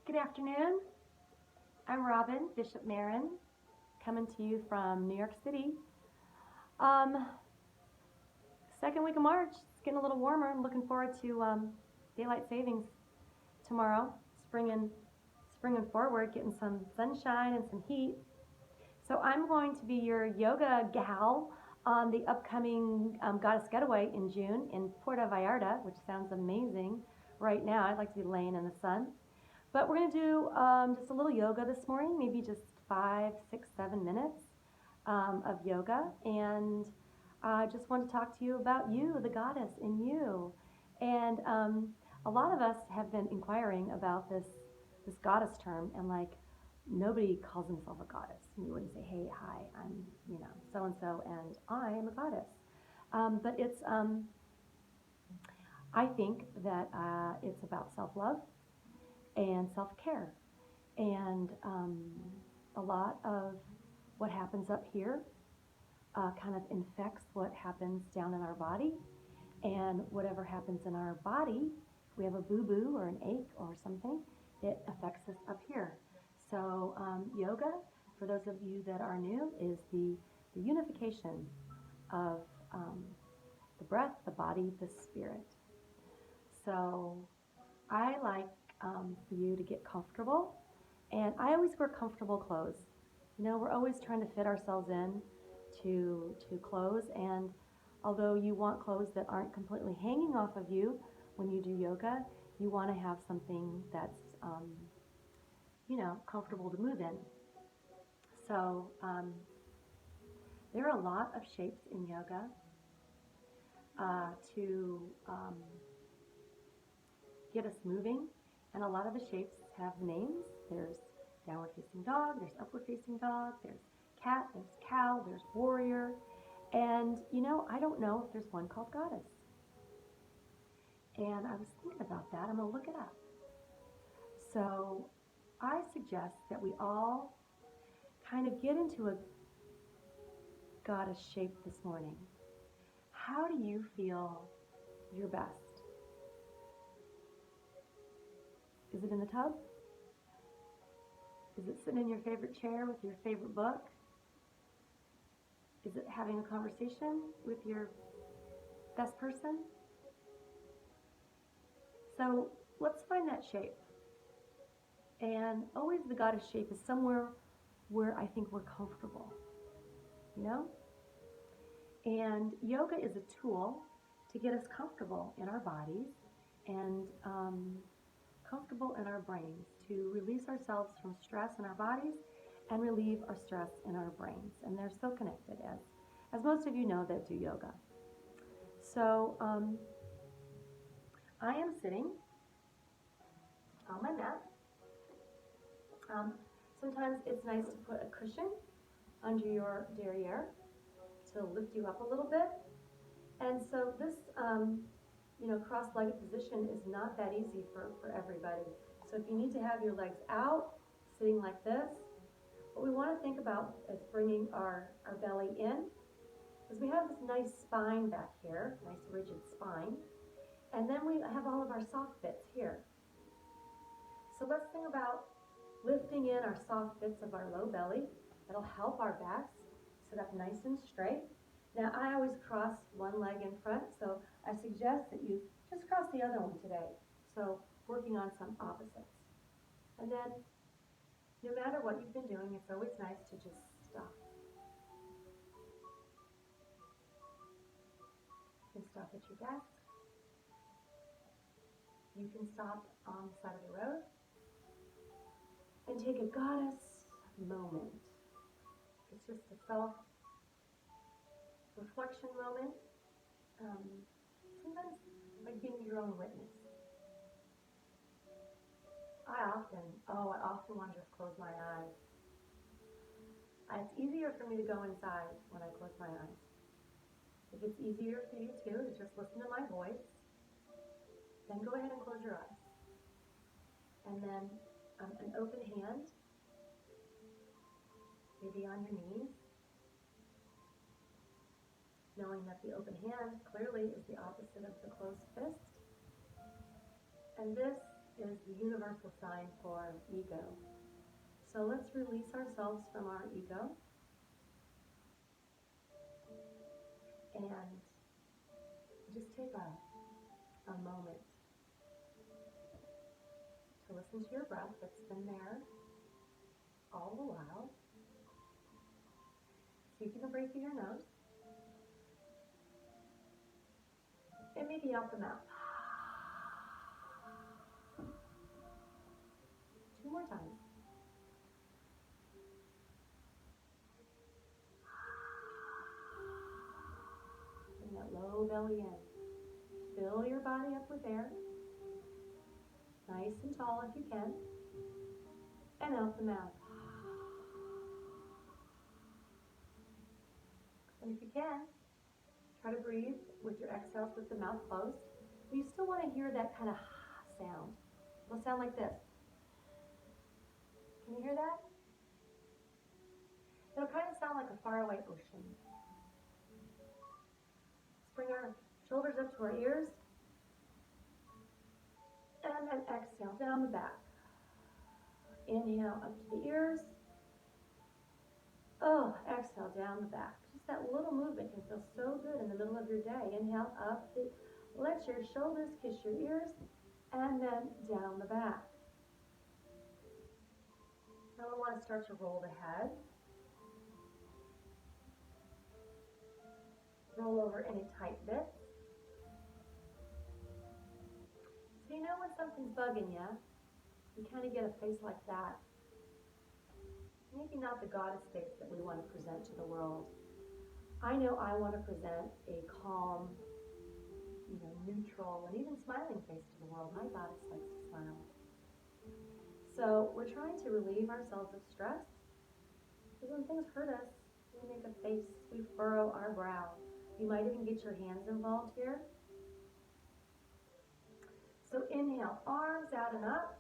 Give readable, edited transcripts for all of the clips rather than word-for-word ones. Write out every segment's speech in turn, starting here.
Good afternoon. I'm Robin Bishop Marin, coming to you from New York City. Um, Second week of March. It's getting a little warmer. I'm looking forward to daylight savings tomorrow. Springing forward, getting some sunshine and some heat. So I'm going to be your yoga gal on the upcoming Goddess Getaway in June in Puerto Vallarta, which sounds amazing right now. I'd like to be laying in the sun. But we're going to do just a little yoga this morning, maybe just 5, 6, 7 minutes of yoga. And I just want to talk to you about you, the goddess in you. And a lot of us have been inquiring about this goddess term, and like nobody calls himself a goddess. You wouldn't say, "Hey, hi, I'm so and so, and I am a goddess." But I think that it's about self-love and self-care. And a lot of what happens up here kind of infects what happens down in our body. And whatever happens in our body, if we have a boo-boo or an ache or something, it affects us up here. So yoga, for those of you that are new, is the unification of the breath, the body, the spirit. So I like for you to get comfortable. And I always wear comfortable clothes. We're always trying to fit ourselves in to clothes. And although you want clothes that aren't completely hanging off of you when you do yoga, you want to have something that's, comfortable to move in. So there are a lot of shapes in yoga to get us moving. And a lot of the shapes have names. There's downward facing dog, there's upward facing dog, there's cat, there's cow, there's warrior. And I don't know if there's one called goddess. And I was thinking about that. I'm going to look it up. So I suggest that we all kind of get into a goddess shape this morning. How do you feel your best? Is it in the tub? Is it sitting in your favorite chair with your favorite book? Is it having a conversation with your best person? So let's find that shape. And always the goddess shape is somewhere where I think we're comfortable, And yoga is a tool to get us comfortable in our bodies and comfortable in our brains, to release ourselves from stress in our bodies and relieve our stress in our brains. And they're so connected, as most of you know that do yoga. So I am sitting on my mat. Sometimes it's nice to put a cushion under your derriere to lift you up a little bit. And so this, cross-legged position is not that easy for everybody. So if you need to have your legs out, sitting like this, what we want to think about is bringing our belly in, because we have this nice spine back here, nice rigid spine, and then we have all of our soft bits here. So let's think about lifting in our soft bits of our low belly. That'll help our backs sit up nice and straight. Now I always cross one leg in front, so I suggest that you just cross the other one today. So working on some opposites. And then no matter what you've been doing, it's always nice to just stop. You can stop at your desk. You can stop on the side of the road and take a goddess moment. It's just a self-reflection moment. Sometimes like being your own witness. I often want to just close my eyes. It's easier for me to go inside when I close my eyes. If it's easier for you too to just listen to my voice, then go ahead and close your eyes. And then an open hand, maybe on your knees, knowing that the open hand clearly is the opposite of the closed fist. And this is the universal sign for ego. So let's release ourselves from our ego and just take a moment to listen to your breath that's been there all the while. See if you can breathe through your nose and maybe out the mouth. 2 more times. Bring that low belly in. Fill your body up with air, nice and tall if you can, and out the mouth. And if you can, try to breathe with your exhales with the mouth closed. But you still want to hear that kind of sound. It'll sound like this. Can you hear that? It'll kind of sound like a faraway ocean. Let's bring our shoulders up to our ears. And then exhale down the back. Inhale up to the ears. Oh, exhale down the back. Just that little movement can feel so good in the middle of your day. Inhale up. Let your shoulders kiss your ears. And then down the back. Now we want to start to roll the head. Roll over any tight bits. So you know when something's bugging you, you kind of get a face like that. Maybe not the goddess face that we want to present to the world. I know I want to present a calm, neutral, and even smiling face to the world. My goddess likes to smile. So we're trying to relieve ourselves of stress. Because when things hurt us, we make a face, we furrow our brow. You might even get your hands involved here. So inhale, arms out and up.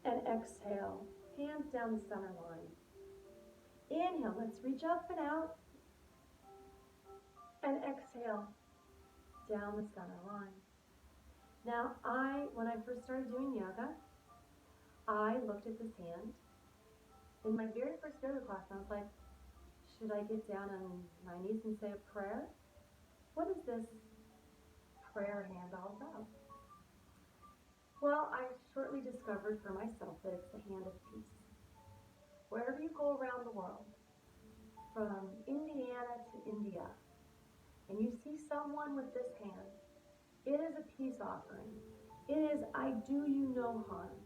And exhale, hands down the center line. Inhale, let's reach up and out. And exhale, down the center line. Now, when I first started doing yoga, I looked at this hand. In my very first yoga class, I was like, should I get down on my knees and say a prayer? What is this prayer hand all about? Well, I shortly discovered for myself that it's the hand of peace. Wherever you go around the world, from Indiana to India, and you see someone with this hand, it is a peace offering. It is, I do you no harm.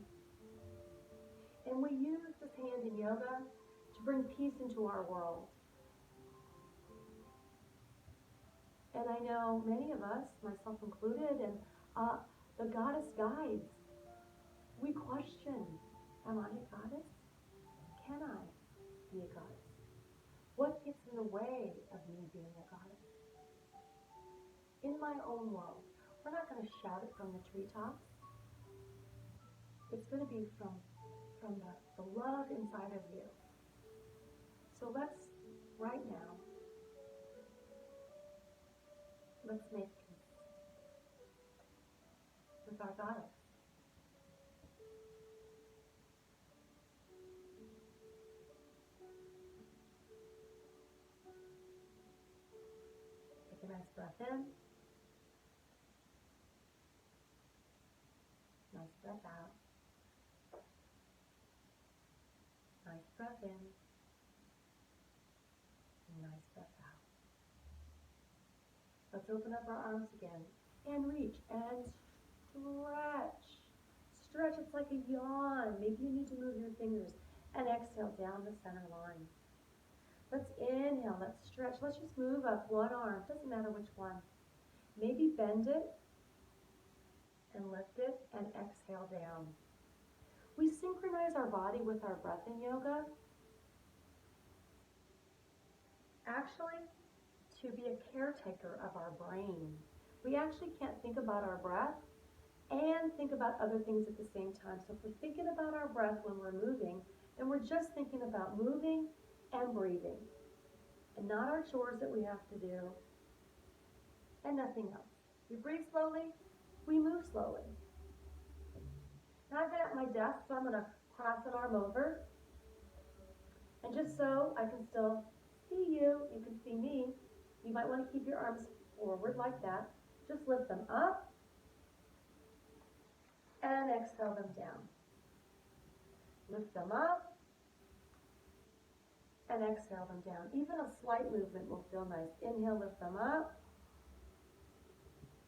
And we use this hand in yoga to bring peace into our world. And I know many of us, myself included, and the goddess guides, we question, am I a goddess? Can I be a goddess? What gets in the way of me being a goddess? In my own world, we're not going to shout it from the treetops. It's going to be from the love inside of you. So right now, let's make peace with our goddess. Take a nice breath in. Nice breath out. Nice breath in. Nice breath out. Let's open up our arms again and reach and stretch. Stretch, it's like a yawn. Maybe you need to move your fingers and exhale down the center line. Let's inhale, let's stretch. Let's just move up one arm, doesn't matter which one. Maybe bend it and lift it and exhale down. We synchronize our body with our breath in yoga. Actually, to be a caretaker of our brain. We actually can't think about our breath and think about other things at the same time. So if we're thinking about our breath when we're moving, then we're just thinking about moving and breathing, and not our chores that we have to do, and nothing else. We breathe slowly, we move slowly. desk, so I'm going to cross an arm over. And just so I can still see you, you can see me, you might want to keep your arms forward like that. Just lift them up and exhale them down. Lift them up and exhale them down. Even a slight movement will feel nice. Inhale, lift them up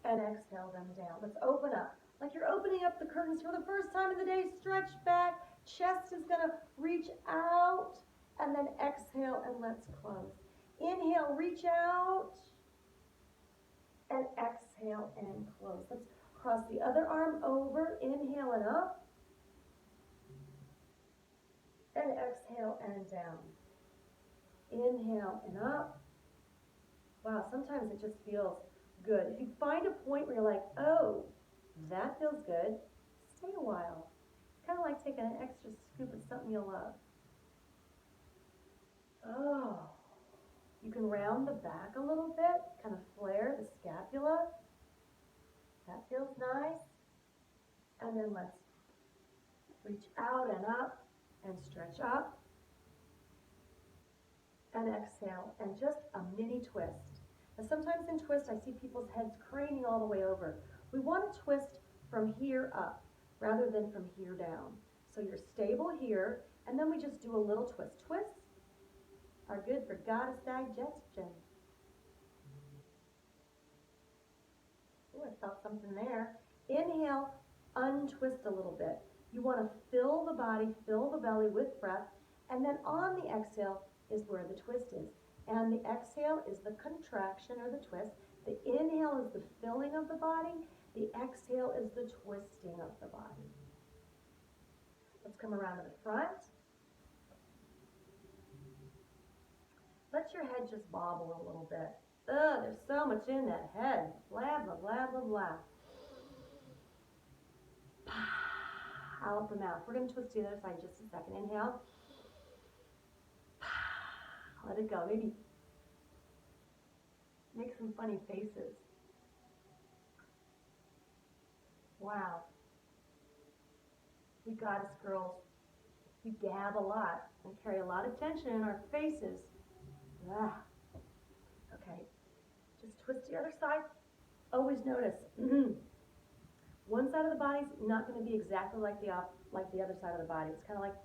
and exhale them down. Let's open up. Like you're opening up the curtains for the first time in the day. Stretch back. Chest is going to reach out. And then exhale and let's close. Inhale, reach out. And exhale and close. Let's cross the other arm over. Inhale and up. And exhale and down. Inhale and up. Wow, sometimes it just feels good. If you find a point where you're like, oh, that feels good, stay a while. It's kind of like taking an extra scoop of something you love. Oh, you can round the back a little bit, kind of flare the scapula. That feels nice. And then let's reach out and up and stretch up. And exhale, and just a mini twist. Now sometimes in twist, I see people's heads craning all the way over. We want to twist from here up rather than from here down. So you're stable here, and then we just do a little twist. Twists are good for goddess digestion. Oh, I felt something there. Inhale, untwist a little bit. You want to fill the body, fill the belly with breath, and then on the exhale is where the twist is. And the exhale is the contraction or the twist. The inhale is the filling of the body. The exhale is the twisting of the body. Let's come around to the front. Let your head just bobble a little bit. Ugh, there's so much in that head. Blah, blah, blah, blah, blah. Out the mouth. We're going to twist the other side just a second. Inhale. Let it go. Maybe make some funny faces. Wow. We goddess girls, we gab a lot and carry a lot of tension in our faces. Ah. Okay. Just twist the other side. Always notice. One side of the body's not going to be exactly like the other side of the body. It's kind of like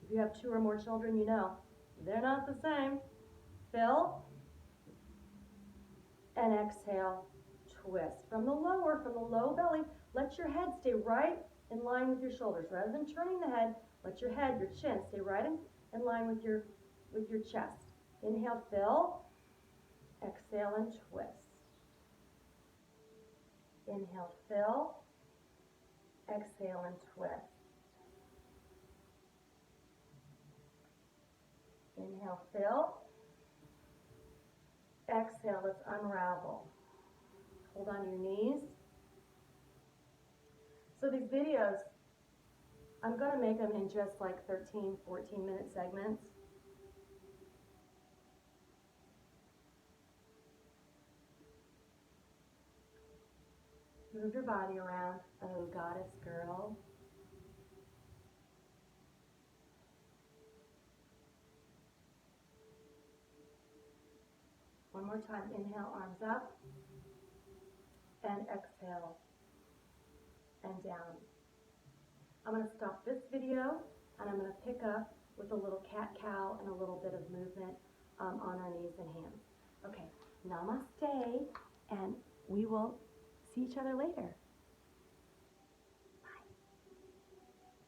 if you have 2 or more children, you know, they're not the same. Fill and exhale, twist. From the low belly, let your head stay right in line with your shoulders. Rather than turning the head, let your head, your chin, stay right in line with your chest. Inhale, fill, exhale, and twist. Inhale, fill, exhale, and twist. Inhale, fill. Exhale, let's unravel. Hold on to your knees. So these videos, I'm going to make them in just like 13, 14-minute segments. Move your body around. Oh, goddess girl. One more time. Inhale, arms up. And exhale. And down. I'm going to stop this video and I'm going to pick up with a little cat-cow and a little bit of movement on our knees and hands. Okay, namaste, and we will see each other later.